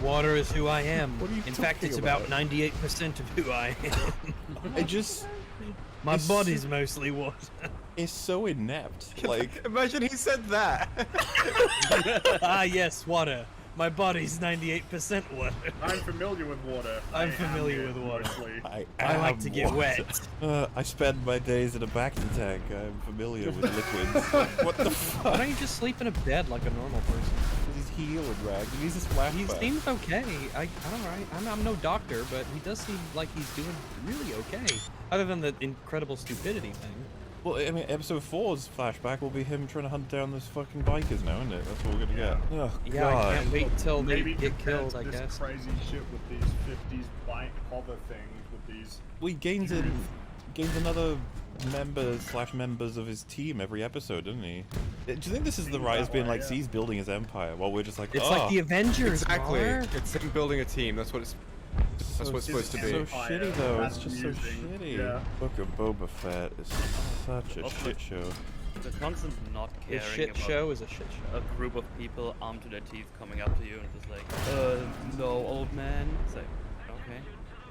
Water is who I am. What are you In fact, talking it's about 98% of who I am. I just... My It's- body's mostly water. It's so inept. Like, Imagine he said that. Ah, yes, water. My body's 98% water. I'm familiar with water. I'm I familiar am with it, water. mostly. I like am to get water. wet. I spend my days in a bacta tank. I'm familiar with liquids. What the fuck? Why don't you just sleep in a bed like a normal person? He's healing, Rag. He needs a splash He pad. seems okay. I'm no doctor, but he does seem like he's doing really okay. Other than the incredible stupidity thing. Well, I mean, episode 4's flashback will be him trying to hunt down those fucking bikers now, isn't it? That's what we're gonna get. Oh, Yeah, God. I can't wait till they Maybe get compared killed, to I this guess. crazy shit with these 50s bike hover things with these. Well, he gains another members of his team every episode, doesn't he? Do you think this is the Seems writers that being way, like, yeah. see, he's building his empire, while we're just like, It's oh, like the Avengers, Exactly. Mark. It's him building a team. That's what it's supposed to be. so shitty though. It's just so Amusing. shitty. Yeah. Book of Boba Fett is such a shit show. The constant not A caring shit about show is a shit show. a group of people armed to their teeth coming up to you and just like, no, old man. It's like, okay.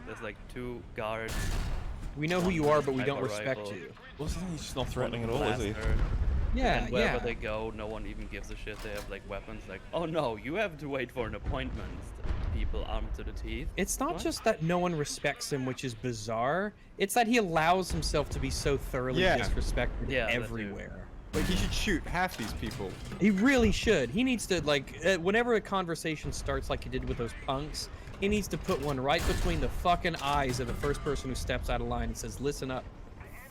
There's like 2 guards. We know who you are, but we Sniper don't respect rifle. you. Well, he's just not threatening at all, is he? blaster, Yeah, and wherever yeah. they go, no one even gives a shit. They have like weapons. Like, oh no, you have to wait for an appointment. People armed to the teeth. It's not What? just that no one respects him, which is bizarre. It's that he allows himself to be so thoroughly Yeah. disrespected Yeah, that too. everywhere. Like he should shoot half these people. He really should. He needs to, like, whenever a conversation starts like he did with those punks, he needs to put one right between the fucking eyes of the first person who steps out of line and says, listen up,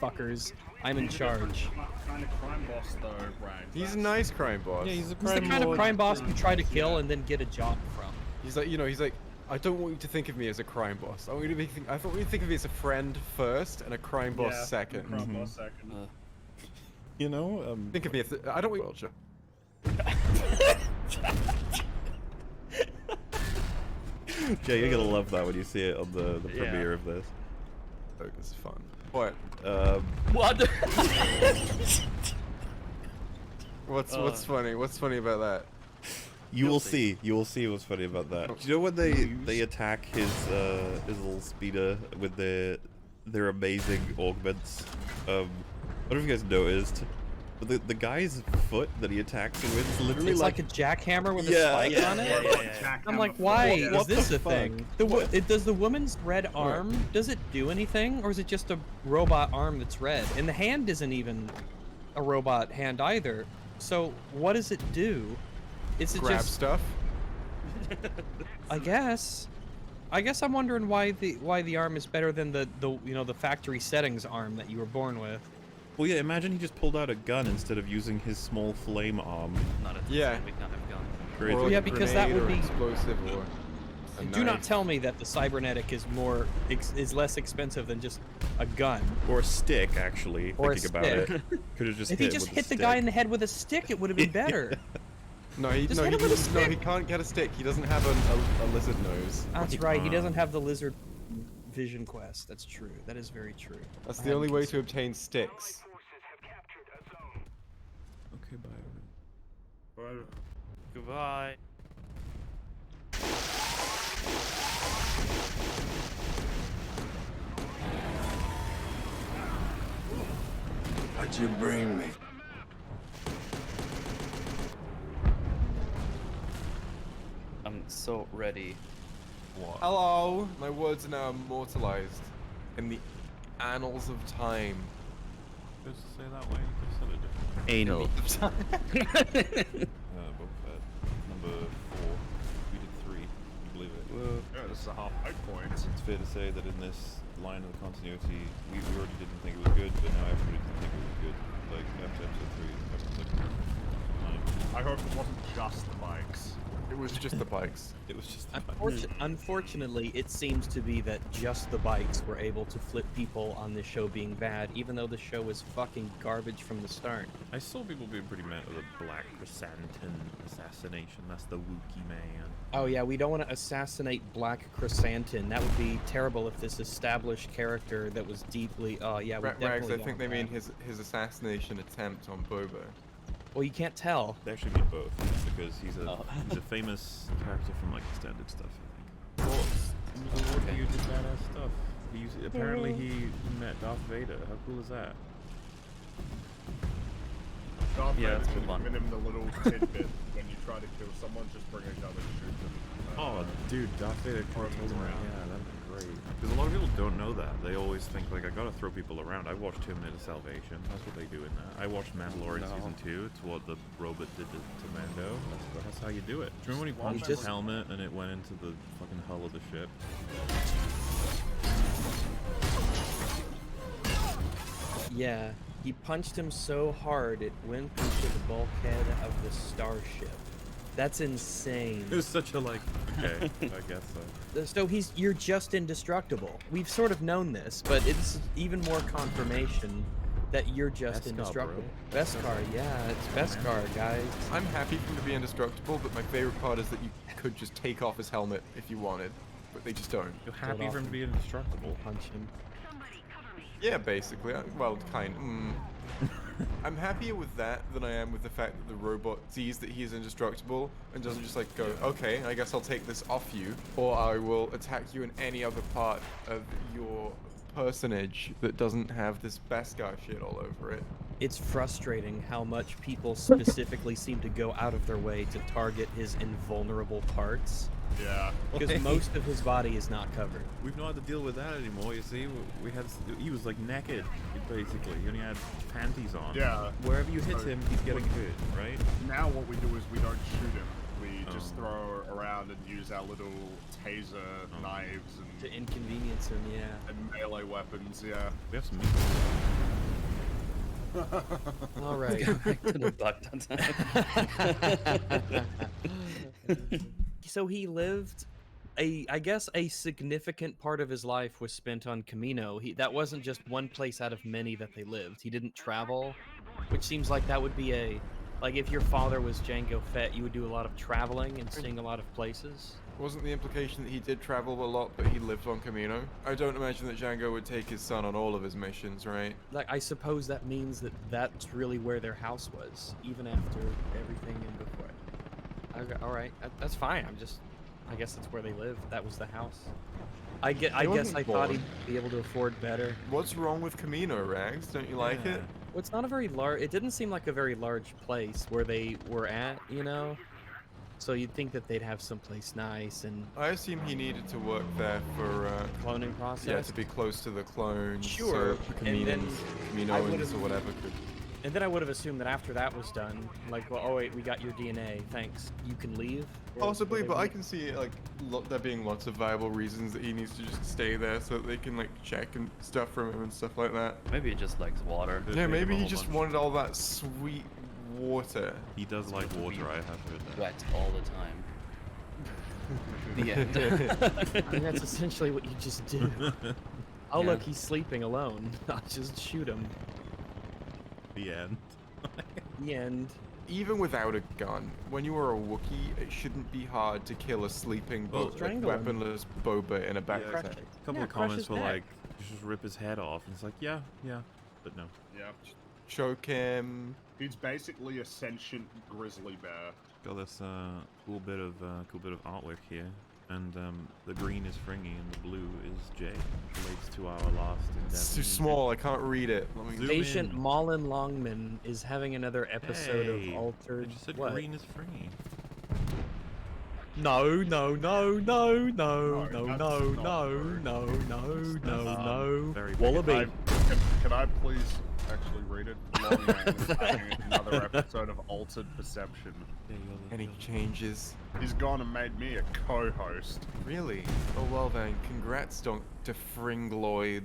fuckers. I'm in charge. Kind of crime boss though, right? He's a nice crime boss. Yeah, he's a He's crime the kind of lord. crime boss you try to kill and then get a job from. He's like, he's like, I don't want you to think of me as a crime boss. I want you to I thought you to think of me as a friend first and a crime boss second. Crime boss second. You know, Think of me as I don't want you. Jay, you're gonna love that when you see it on the Yeah. premiere of this. Oh, it's fun. What? What? What's funny? What's funny about that? You will see. You will see what's funny about that. Do you know when they attack his little speeder with their amazing augments? I don't know if you guys noticed, but the guy's foot that he attacks him with is literally It's like a jackhammer with Yeah. a spike Yeah, on it. yeah, yeah, yeah. I'm like, why is What this the a thing? Does the woman's red arm, does it do anything? Or is it just a robot arm that's red? And the hand isn't even a robot hand either. So what does it do? Is it Grab just, stuff. I guess I'm wondering why the arm is better than the the factory settings arm that you were born with. Well, yeah. Imagine he just pulled out a gun instead of using his small flame arm. Not at Yeah. We can't have guns. Crazy. Or like Yeah, a because that grenade would or be- explosive or. A Do not knife. tell me that the cybernetic is is less expensive than just a gun. Or a stick, actually. Or a Thinking about it, could have just If hit he him just with a hit the stick. guy in the head with a stick, it would have been better. No, he Just hit him with a no, stick. he can't get a stick. He doesn't have a lizard nose. That's right. He doesn't have the lizard vision quest. That's true. That is very true. That's I the only hadn't way considered- to obtain sticks. Okay, bye. Well, Goodbye. What'd you bring me? I'm so ready. What? Hello, my words are now immortalized in the annals of time. Supposed to say that way? You said it differently. Anal. Boba Fett. Number 4. We did 3. You believe it? yeah, this is a half height point. It's fair to say that in this line of the continuity, we already didn't think it was good, but now everybody can think it was good. Like, after episode 3, everyone's like, fine. I hope it wasn't just the bikes. It was just the bikes. It was just Unfortunately, it seems to be that just the bikes were able to flip people on this show being bad, even though the show was fucking garbage from the start. I saw people being pretty mad with the Black Chrysanthemum assassination. That's the Wookiee man. Oh yeah, we don't want to assassinate Black Chrysanthemum. That would be terrible if this established character that was deeply. Oh yeah, we Rags, definitely I don't think they want mean that. his assassination attempt on Boba. Well, you can't tell. They actually mean both. It's the because he's a famous character from like extended stuff. I think. Well, He did badass stuff. Apparently he met Darth Vader. How cool is that? Darth Yeah, Vader that's should good one. have given him the little tidbit when you try to kill someone, just bring a gun and shoot them. Oh, dude, Darth Vader Throw told him around. yeah, that'd be great. Because a lot of people don't know that. They always think, like, I gotta throw people around. I watched Terminator Salvation. That's what they do in that. I watched Mandalorian Season 2. It's what the robot did to Mando. That's how you do it. Do you remember when he punched his helmet and it went into the fucking hull of the ship? Yeah, he punched him so hard it went into the bulkhead of the starship. That's insane. It was such a, like, okay, I guess so. So you're just indestructible. We've sort of known this, but it's even more confirmation that you're just Beskar, indestructible. bro. Beskar, yeah, it's Beskar, guys. I'm happy for him to be indestructible, but my favorite part is that you could just take off his helmet if you wanted, but they just don't. You're happy for him to be indestructible. Punch him. Yeah, basically. Well, kind. I'm happier with that than I am with the fact that the robot sees that he is indestructible and doesn't just like go, okay, I guess I'll take this off you, or I will attack you in any other part of your personage that doesn't have this Beskar shit all over it. It's frustrating how much people specifically seem to go out of their way to target his invulnerable parts, Yeah. because most of his body is not covered. We've not had to deal with that anymore, you see. He was like naked, basically. He only had panties on. Yeah. Wherever you hit him, he's getting hurt, right? Now what we do is we don't shoot him. We just throw around and use our little taser knives To inconvenience him, yeah. and melee weapons, yeah. We have some All right. Back to the bug. So he lived I guess a significant part of his life was spent on Camino. That wasn't just one place out of many that they lived. He didn't travel, which seems like that would be like if your father was Jango Fett, you would do a lot of traveling and seeing a lot of places. Wasn't the implication that he did travel a lot, but he lived on Camino? I don't imagine that Django would take his son on all of his missions, right? Like, I suppose that means that that's really where their house was, even after everything and before. Okay, all right, that's fine. I guess that's where they lived. That was the house. I guess I thought he'd be able to afford better. What's wrong with Camino, Rags? Don't you like it? Well, it's not a very large. It didn't seem like a very large place where they were at, you know. So you'd think that they'd have someplace nice and I assume he needed to work there for, cloning process. yeah, to be close to the clones. Sure, So the and then Caminoans or whatever could. And then I would have assumed that after that was done, like, well, oh wait, we got your DNA, thanks. You can leave. or Possibly, but I whatever. can see like there being lots of viable reasons that he needs to just stay there so that they can like check and stuff from him and stuff like that. Maybe he just likes water. Could Yeah, make him maybe a he whole just bunch. wanted all that sweet water. He does like water, I have heard that. Wet all the time. The end. I mean, that's essentially what you just do. Oh Yeah. look, he's sleeping alone. I'll just shoot him. The end. The end. Even without a gun, when you are a Wookiee, it shouldn't be hard to kill a sleeping, Well, strangle him. weaponless Boba in a backpack. crush A it. couple Yeah, of crush comments his were neck. like, just rip his head off, and it's like, yeah, but no. Yeah. Choke him. He's basically a sentient grizzly bear. Got this cool bit of artwork here, and the green is Fringy and the blue is Jay, which relates to our last endeavor. It's too small. I can't read it. Let me. Zoom Patient in. Malin Longman is having another episode Hey, of Altered. I just said what? green is Fringy. No, no, no, no, no, no, that's no, not no, true. no, no, no. Very big. Wallaby. Can I please actually read it? Longman is having another episode of Altered Perception. Yeah, you're the- Any you're the- changes? He's gone and made me a co-host. Really? Oh well then. Congrats, Dr. Fringloid.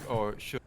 Or should.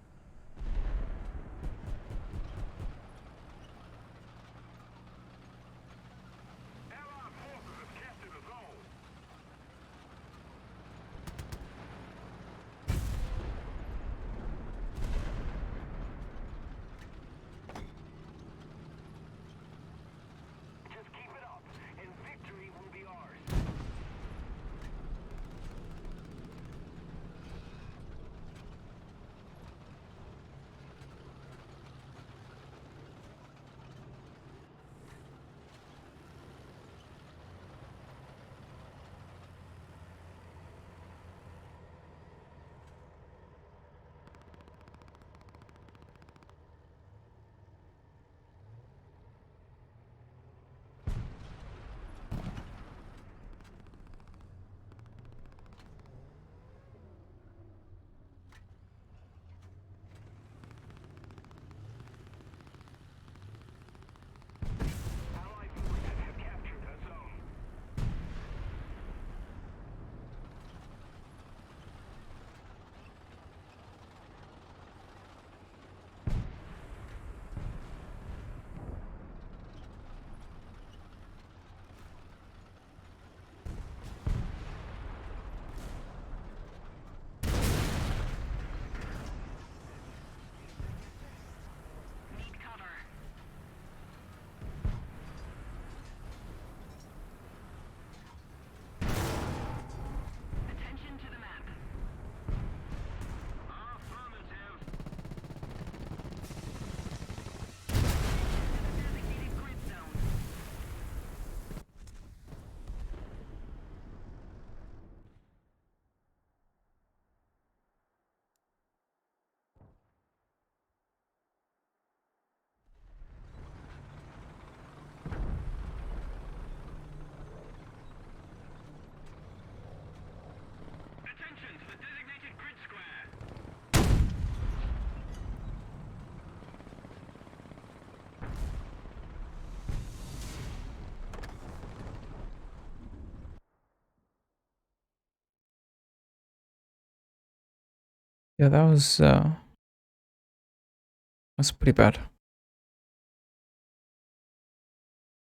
Yeah, that was pretty bad.